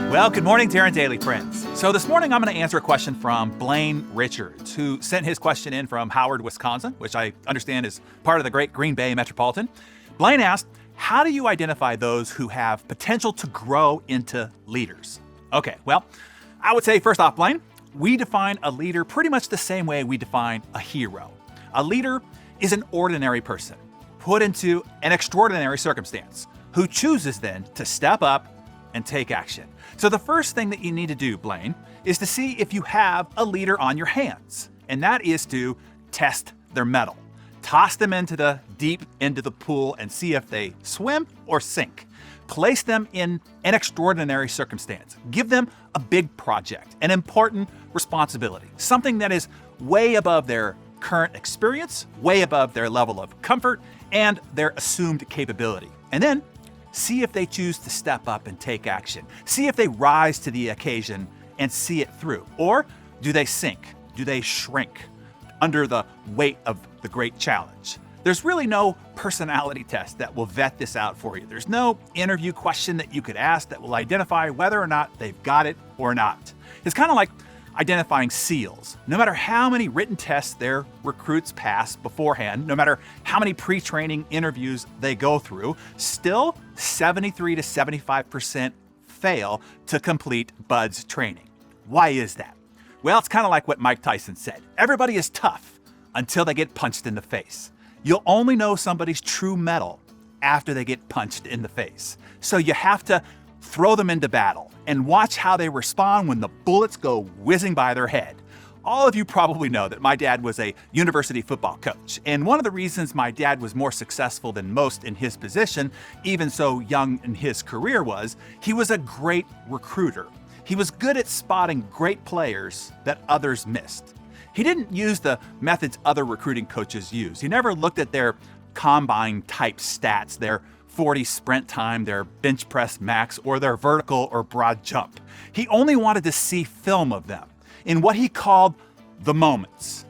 Well, good morning, Tarrant Daily friends. So this morning I'm going to answer a question from Blaine Richards, who sent his question in from Howard, Wisconsin, which I understand is part of the great Green Bay Metropolitan. Blaine asked, how do you identify those who have potential to grow into leaders? Okay, well, I would say first off, Blaine, we define a leader pretty much the same way we define a hero. A leader is an ordinary person put into an extraordinary circumstance who chooses then to step up and take action. So the first thing that you need to do, Blaine, is to see if you have a leader on your hands, and that is to test their mettle. Toss them into the deep end of the pool and see if they swim or sink. Place them in an extraordinary circumstance. Give them a big project, an important responsibility, something that is way above their current experience, way above their level of comfort, and their assumed capability. And then see if they choose to step up and take action. See if they rise to the occasion and see it through. Or do they sink? Do they shrink under the weight of the great challenge? There's really no personality test that will vet this out for you. There's no interview question that you could ask that will identify whether or not they've got it or not. It's kind of like identifying SEALs. No matter how many written tests their recruits pass beforehand, no matter how many pre-training interviews they go through, still 73 to 75% fail to complete BUD/S training. Why is that? Well, it's kind of like what Mike Tyson said. Everybody is tough until they get punched in the face. You'll only know somebody's true mettle after they get punched in the face. So you have to throw them into battle and watch how they respond when the bullets go whizzing by their head. All of you probably know that my dad was a university football coach, and one of the reasons my dad was more successful than most in his position, even so young in his career, was he was a great recruiter. He was good at spotting great players that others missed. He didn't use the methods other recruiting coaches use. He never looked at their combine type stats, their 40 sprint time, their bench press max, or their vertical or broad jump. He only wanted to see film of them in what he called the moments.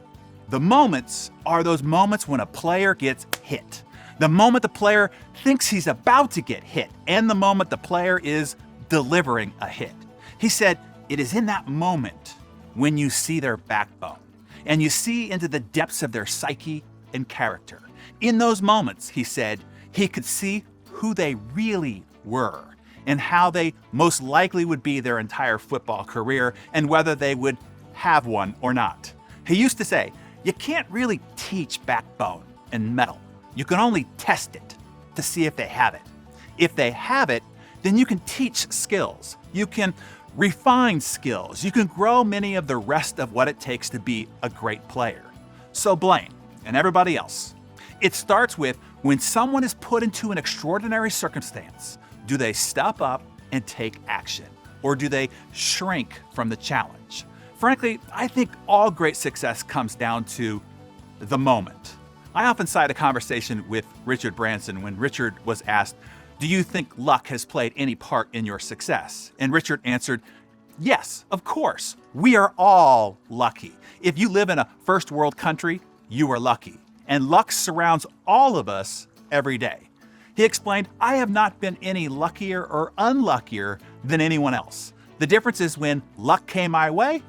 The moments are those moments when a player gets hit. The moment the player thinks he's about to get hit, and the moment the player is delivering a hit. He said, it is in that moment when you see their backbone and you see into the depths of their psyche and character. In those moments, he said, he could see who they really were and how they most likely would be their entire football career and whether they would have one or not. He used to say, you can't really teach backbone and mettle. You can only test it to see if they have it. If they have it, then you can teach skills. You can refine skills. You can grow many of the rest of what it takes to be a great player. So Blaine and everybody else, it starts with when someone is put into an extraordinary circumstance, do they step up and take action? Or do they shrink from the challenge? Frankly, I think all great success comes down to the moment. I often cite a conversation with Richard Branson when Richard was asked, do you think luck has played any part in your success? And Richard answered, yes, of course. We are all lucky. If you live in a first world country, you are lucky. And luck surrounds all of us every day. He explained, I have not been any luckier or unluckier than anyone else. The difference is when luck came my way,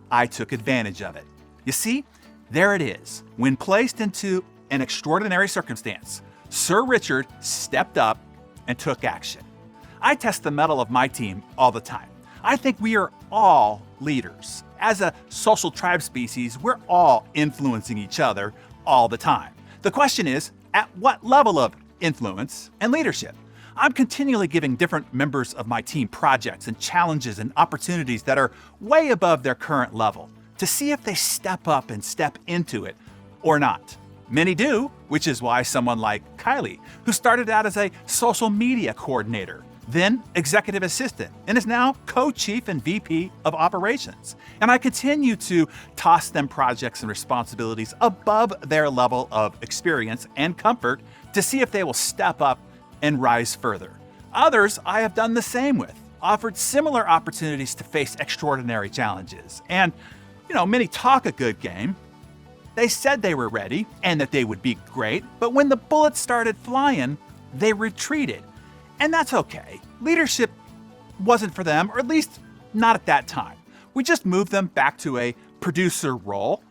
I took advantage of it. You see, there it is. When placed into an extraordinary circumstance, Sir Richard stepped up and took action. I test the mettle of my team all the time. I think we are all leaders. As a social tribe species, we're all influencing each other all the time. The question is, at what level of influence and leadership? I'm continually giving different members of my team projects and challenges and opportunities that are way above their current level to see if they step up and step into it or not. Many do, which is why someone like Kylie, who started out as a social media coordinator, then executive assistant, and is now co-chief and VP of operations. And I continue to toss them projects and responsibilities above their level of experience and comfort to see if they will step up and rise further. Others I have done the same with, offered similar opportunities to face extraordinary challenges. And, many talk a good game. They said they were ready and that they would be great, but when the bullets started flying, they retreated. And that's okay. Leadership wasn't for them, or at least not at that time. We just moved them back to a producer role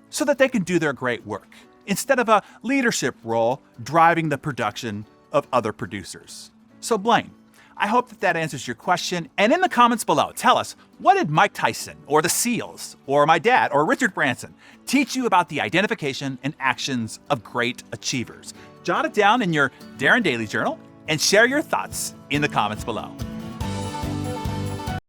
so that they can do their great work, instead of a leadership role driving the production of other producers. So Blaine, I hope that answers your question. And in the comments below, tell us, what did Mike Tyson or the SEALs or my dad or Richard Branson teach you about the identification and actions of great achievers? Jot it down in your Darren Daily Journal and share your thoughts in the comments below.